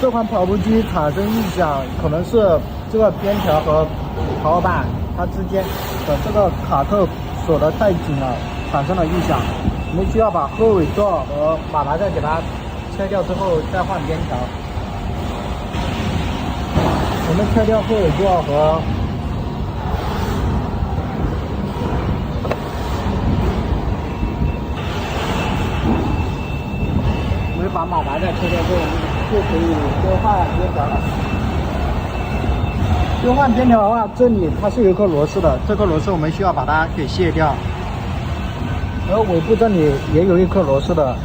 这款跑步机产生异响，可能是这个边条和跑板它之间的这个卡扣锁得太紧了，产生了异响。我们需要把后尾座和马达盖给它拆掉之后再换边条。我们拆掉后尾座和我们把马达盖拆掉之后，就可以更换边条了。更换边条的话，这里它是有一颗螺丝的，这颗螺丝我们需要把它给卸掉。而尾部这里也有一颗螺丝的，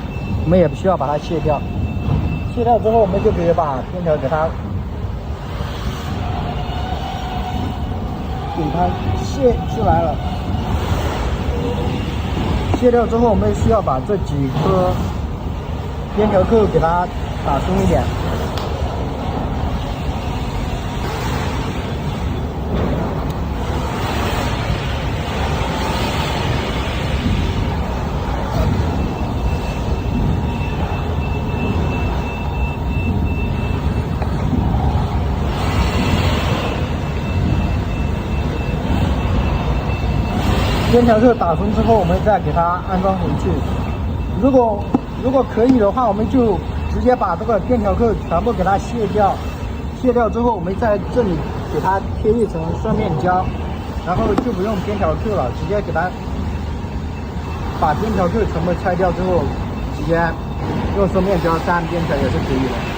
我们也需要把它卸掉。卸掉之后，我们就可以把边条给它卸出来了。卸掉之后，我们需要把这几颗边条扣给它打松一点。边条扣打松之后，我们再给它安装回去。如果可以的话，我们就直接把这个边条扣全部给它卸掉。卸掉之后，我们在这里给它贴一层双面胶，然后就不用边条扣了，直接给它把边条扣全部拆掉之后，直接用双面胶粘边条也是可以的。